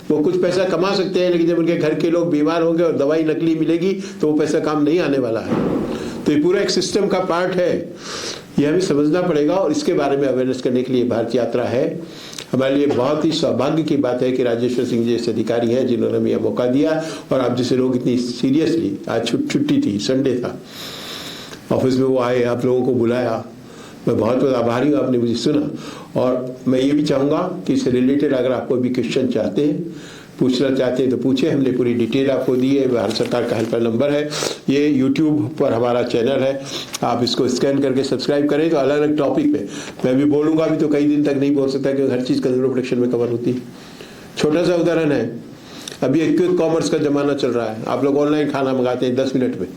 वो कुछ पैसा कमा सकते हैं, लेकिन जब उनके घर के लोग बीमार होंगे और दवाई नकली मिलेगी तो वो पैसा काम नहीं आने वाला है। तो ये पूरा एक सिस्टम का पार्ट है, ये हमें समझना पड़ेगा और इसके बारे में अवेयरनेस करने के लिए भारत यात्रा है। हमारे लिए बहुत ही सौभाग्य की बात है कि राजेश्वर सिंह जैसे अधिकारी हैं जिन्होंने हमें यह मौका दिया, और आप जैसे लोग इतनी सीरियसली, आज छुट्टी थी, संडे था, ऑफिस में वो आए, आप लोगों को बुलाया, मैं बहुत बहुत आभारी हूँ, आपने मुझे सुना। और मैं ये भी चाहूँगा कि इससे रिलेटेड अगर आप कोई भी क्वेश्चन चाहते हैं, पूछना चाहते हैं तो पूछें, हमने पूरी डिटेल आपको दी है। भारत सरकार का हेल्पलाइन नंबर है, ये यूट्यूब पर हमारा चैनल है, आप इसको स्कैन करके सब्सक्राइब करें तो अलग अलग टॉपिक पे मैं भी बोलूँगा। अभी तो कई दिन तक नहीं बोल सकता क्योंकि हर चीज़ कंज्यूमर प्रोटेक्शन में कवर होती है। छोटा सा उदाहरण है, अभी एक क्विक कॉमर्स का ज़माना चल रहा है, आप लोग ऑनलाइन खाना मंगाते हैं 10 मिनट में।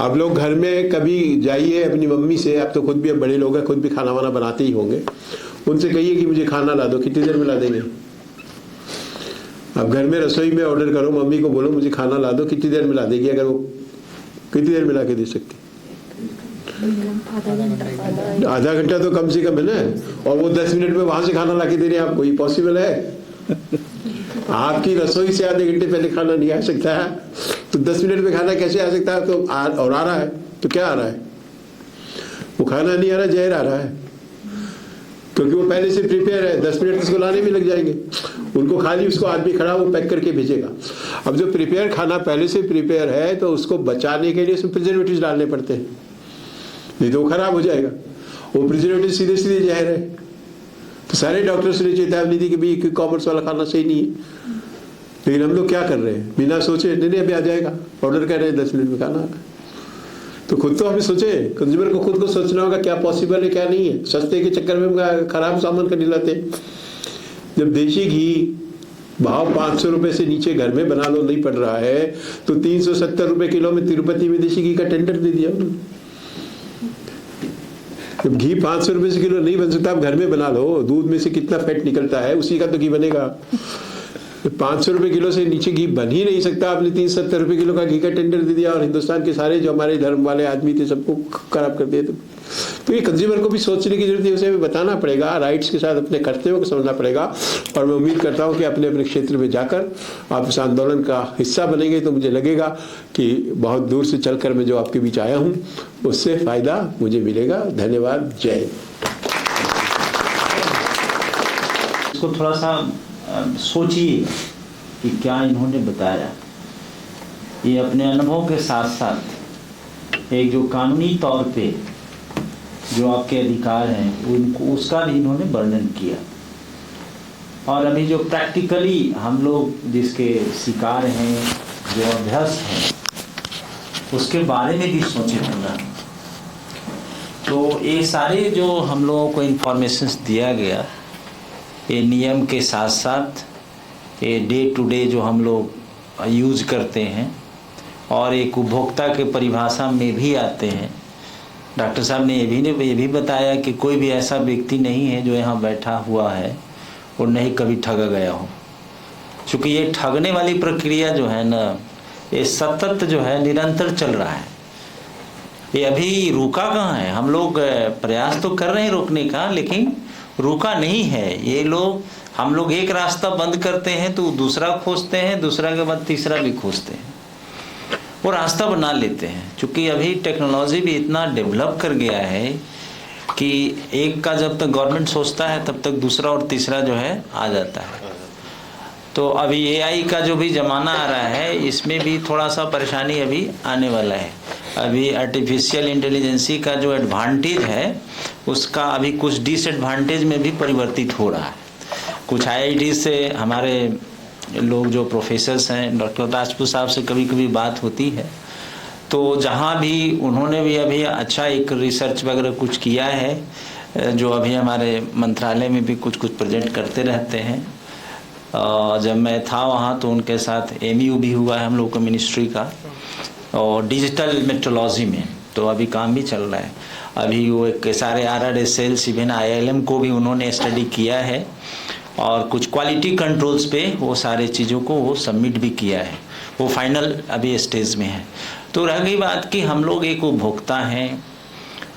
आप लोग घर में कभी जाइए अपनी मम्मी से, आप तो खुद भी अब बड़े लोग हैं, खुद भी खाना वाना बनाते ही होंगे, उनसे कहिए कि मुझे खाना ला दो, कितनी देर में ला देंगे? आप घर में रसोई में ऑर्डर करो, मम्मी को बोलो मुझे खाना ला दो, कितनी देर में ला देगी? अगर वो कितनी देर में ला के दे सकती? आधा घंटा तो कम से कम है ना, और वो 10 मिनट में वहां से खाना ला के दे रहे हैं आपको, ये पॉसिबल है? आपकी रसोई से आधे घंटे पहले खाना नहीं आ सकता है, तो 10 मिनट में खाना कैसे आ सकता है? तो और आ रहा है तो क्या आ रहा है? वो खाना नहीं आ रहा, जहर आ रहा है, क्योंकि वो पहले से प्रिपेयर है। 10 मिनट उसको लाने में लग जाएंगे, उनको खाली उसको आदमी खड़ा वो पैक करके भेजेगा। अब जो प्रिपेयर खाना पहले से प्रिपेयर है तो उसको बचाने के लिए उसमें प्रिजर्वेटिव्स डालने पड़ते हैं, नहीं तो वो खराब हो जाएगा। वो प्रिजर्वेटिव सीधे सीधे जहर है। तो सारे डॉक्टर्स ने चेतावनी दी कि भाई क्विक कॉमर्स वाला खाना सही नहीं है, लेकिन हम लोग क्या कर रहे हैं, बिना सोचे नहीं अभी आ जाएगा, ऑर्डर कर रहे हैं 10 मिनट में खाना। तो खुद तो हमें सोचे, कंज्यूमर को खुद को सोचना होगा क्या पॉसिबल है क्या नहीं है। सस्ते के चक्कर में हम खराब सामान खरीद लाते। जब देशी घी भाव 500 रुपए से नीचे घर में बना लो नहीं पड़ रहा है, तो 370 रुपए किलो में तिरुपति में देशी घी का टेंडर दे दिया उन्होंने। जब घी 500 रुपए से किलो नहीं बन सकता, आप घर में बना लो, दूध में से कितना फैट निकलता है उसी का तो घी बनेगा। 500 रुपए किलो से नीचे घी बन ही नहीं सकता, आपने 370 रुपए किलो का घी का टेंडर दे दिया और हिंदुस्तान के सारे जो हमारे धर्म वाले आदमी थे सबको खराब कर दिया। तो ये कंज्यूमर को भी सोचने की जरूरत है, उसे भी बताना पड़ेगा, राइट्स के साथ अपने कर्तव्यों को समझना पड़ेगा। और मैं उम्मीद करता हूँ कि अपने अपने क्षेत्र में जाकर आप इस आंदोलन का हिस्सा बनेंगे तो मुझे लगेगा कि बहुत दूर से चलकर मैं जो आपके बीच आया हूँ उससे फायदा मुझे मिलेगा। धन्यवाद, जय हिंद। इसको थोड़ा सा सोचिए कि क्या इन्होंने बताया, ये अपने अनुभव के साथ साथ एक जो कानूनी तौर पे जो आपके अधिकार हैं उनको उसका भी इन्होंने वर्णन किया, और अभी जो प्रैक्टिकली हम लोग जिसके शिकार हैं, जो अभ्यस्त हैं, उसके बारे में भी सोचे थोड़ा। तो ये सारे जो हम लोगों को इन्फॉर्मेशंस दिया गया, ये नियम के साथ साथ ये डे टू डे जो हम लोग यूज करते हैं और एक उपभोक्ता के परिभाषा में भी आते हैं। डॉक्टर साहब ने ये भी बताया कि कोई भी ऐसा व्यक्ति नहीं है जो यहाँ बैठा हुआ है और नहीं कभी ठगा गया हो, क्योंकि ये ठगने वाली प्रक्रिया जो है ना, ये सतत जो है निरंतर चल रहा है। ये अभी रुका कहाँ है? हम लोग प्रयास तो कर रहे हैं रोकने का, लेकिन रुका नहीं है। ये लोग, हम लोग एक रास्ता बंद करते हैं तो दूसरा खोजते हैं, दूसरा के बाद तीसरा भी खोजते हैं, वो रास्ता बना लेते हैं। क्योंकि अभी टेक्नोलॉजी भी इतना डेवलप कर गया है कि एक का जब तक गवर्नमेंट सोचता है तब तक दूसरा और तीसरा जो है आ जाता है। तो अभी AI का जो भी ज़माना आ रहा है, इसमें भी थोड़ा सा परेशानी अभी आने वाला है। अभी आर्टिफिशियल इंटेलिजेंसी का जो एडवांटेज है, उसका अभी कुछ डिसएडवांटेज में भी परिवर्तित हो रहा है। कुछ IIT से हमारे लोग जो प्रोफेसर्स हैं, डॉक्टर राजपूत साहब से कभी कभी बात होती है, तो जहाँ भी उन्होंने भी अभी अच्छा एक रिसर्च वगैरह कुछ किया है, जो अभी हमारे मंत्रालय में भी कुछ प्रेजेंट करते रहते हैं। जब मैं था वहाँ तो उनके साथ MU भी हुआ है हम लोग को मिनिस्ट्री का, और डिजिटल मेट्रोलॉजी में तो अभी काम भी चल रहा है। अभी वो एक सारे RRSL इवन IIM को भी उन्होंने स्टडी किया है और कुछ क्वालिटी कंट्रोल्स पे वो सारे चीज़ों को वो सबमिट भी किया है। वो फाइनल अभी स्टेज में है। तो रह गई बात कि हम लोग एक उपभोक्ता हैं,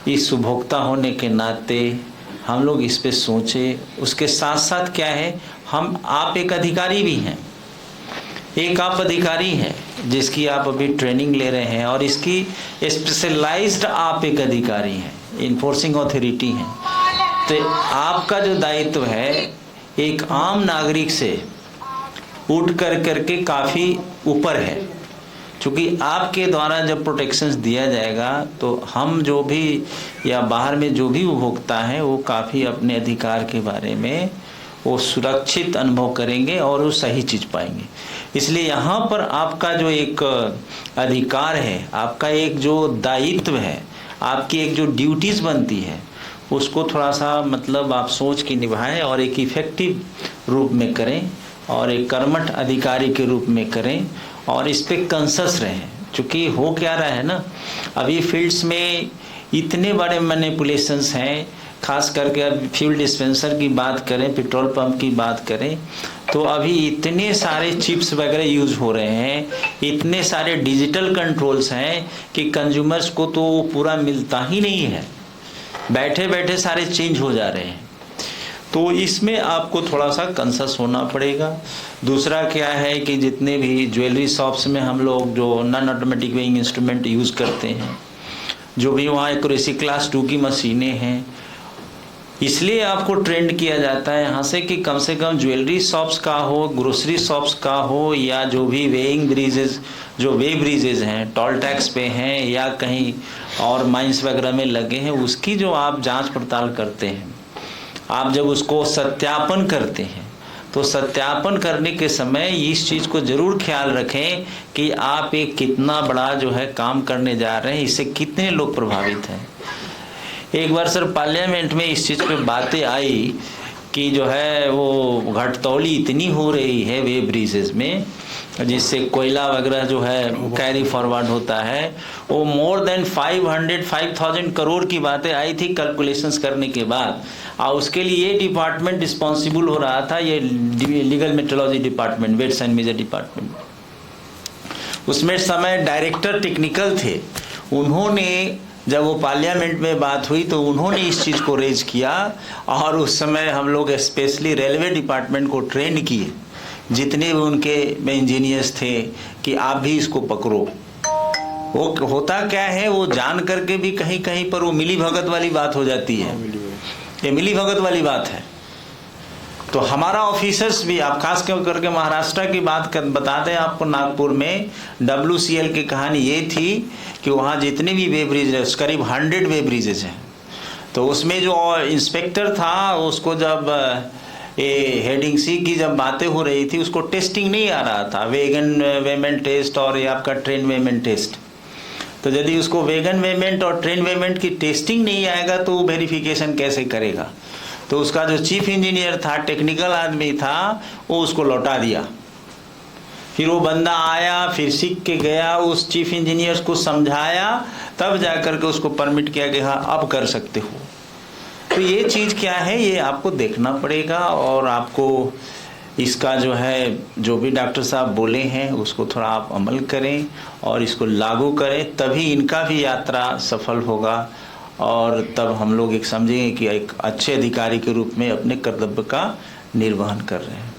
इस उपभोक्ता होने के नाते हम लोग इस पे सोचे। उसके साथ साथ क्या है, आप एक अधिकारी भी हैं, एक आप अधिकारी हैं जिसकी आप अभी ट्रेनिंग ले रहे हैं, और इसकी स्पेशलाइज्ड आप एक अधिकारी हैं, इन्फोर्सिंग अथॉरिटी हैं। तो आपका जो दायित्व है एक आम नागरिक से उठ करके काफ़ी ऊपर है, क्योंकि आपके द्वारा जब प्रोटेक्शंस दिया जाएगा तो हम जो भी या बाहर में जो भी उपभोक्ता हैं वो काफ़ी अपने अधिकार के बारे में वो सुरक्षित अनुभव करेंगे और वो सही चीज़ पाएंगे। इसलिए यहाँ पर आपका जो एक अधिकार है, आपका एक जो दायित्व है, आपकी एक जो ड्यूटीज़ बनती है, उसको थोड़ा सा मतलब आप सोच के निभाएं और एक इफ़ेक्टिव रूप में करें और एक कर्मठ अधिकारी के रूप में करें और इस पे कंसस रहें। क्योंकि हो क्या रहा है ना, अभी फील्ड्स में इतने बड़े मैनिपुलेशंस हैं, खास करके अब फ्यूल डिस्पेंसर की बात करें, पेट्रोल पंप की बात करें, तो अभी इतने सारे चिप्स वगैरह यूज़ हो रहे हैं, इतने सारे डिजिटल कंट्रोल्स हैं कि कंज्यूमर्स को तो पूरा मिलता ही नहीं है, बैठे बैठे सारे चेंज हो जा रहे हैं। तो इसमें आपको थोड़ा सा कंसस होना पड़ेगा। दूसरा क्या है कि जितने भी ज्वेलरी शॉप्स में हम लोग जो non automatic weighing instrument use करते हैं, जो भी वहाँ एक्यूरेसी क्लास 2 की मशीनें हैं, इसलिए आपको ट्रेंड किया जाता है यहाँ से कि कम से कम ज्वेलरी शॉप्स का हो, ग्रोसरी शॉप्स का हो, या जो भी वेइंग ब्रिजेज, जो वे ब्रिजेज हैं टोल टैक्स पे हैं या कहीं और माइंस वगैरह में लगे हैं, उसकी जो आप जांच पड़ताल करते हैं, आप जब उसको सत्यापन करते हैं तो सत्यापन करने के समय इस चीज़ को ज़रूर ख्याल रखें कि आप एक कितना बड़ा जो है काम करने जा रहे हैं, इससे कितने लोग प्रभावित हैं। एक बार सर पार्लियामेंट में इस चीज़ पे बातें आई कि जो है वो घटतौली इतनी हो रही है वे ब्रिजेस में, जिससे कोयला वगैरह जो है कैरी फॉरवर्ड होता है, वो मोर देन 5,000 करोड़ की बातें आई थी कैलकुलेशंस करने के बाद। और उसके लिए ये डिपार्टमेंट रिस्पॉन्सिबल हो रहा था, ये legal metrology department, weights and measure department. उसमें समय डायरेक्टर टेक्निकल थे, उन्होंने जब वो पार्लियामेंट में बात हुई तो उन्होंने इस चीज़ को रेज किया, और उस समय हम लोग स्पेशली रेलवे डिपार्टमेंट को ट्रेन किए, जितने भी उनके इंजीनियर्स थे, कि आप भी इसको पकड़ो। वो होता क्या है, वो जान करके भी कहीं कहीं पर वो मिली भगत वाली बात हो जाती है, ये मिली भगत वाली बात है। तो हमारा ऑफिसर्स भी, आप खास करके महाराष्ट्र की बात बता दें आपको, नागपुर में WCL की कहानी ये थी कि वहाँ जितने भी वे ब्रिजेस, करीब 100 वे ब्रिजेस हैं, तो उसमें जो इंस्पेक्टर था उसको जब ये हेडिंग सी की जब बातें हो रही थी, उसको टेस्टिंग नहीं आ रहा था, वेगन वेमेंट टेस्ट और ये आपका ट्रेन वेमेंट टेस्ट। तो यदि उसको वेगन वेमेंट और ट्रेन वेमेंट की टेस्टिंग नहीं आएगा तो वेरिफिकेशन कैसे करेगा। तो उसका जो चीफ इंजीनियर था, टेक्निकल आदमी था, वो उसको लौटा दिया। फिर वो बंदा आया, फिर सीख के गया, उस चीफ इंजीनियर को समझाया, तब जाकर के उसको परमिट किया कि हाँ अब कर सकते हो। तो ये चीज़ क्या है, ये आपको देखना पड़ेगा और आपको इसका जो है, जो भी डॉक्टर साहब बोले हैं उसको थोड़ा आप अमल करें और इसको लागू करें, तभी इनका भी यात्रा सफल होगा और तब हम लोग एक समझेंगे कि एक अच्छे अधिकारी के रूप में अपने कर्तव्य का निर्वहन कर रहे हैं।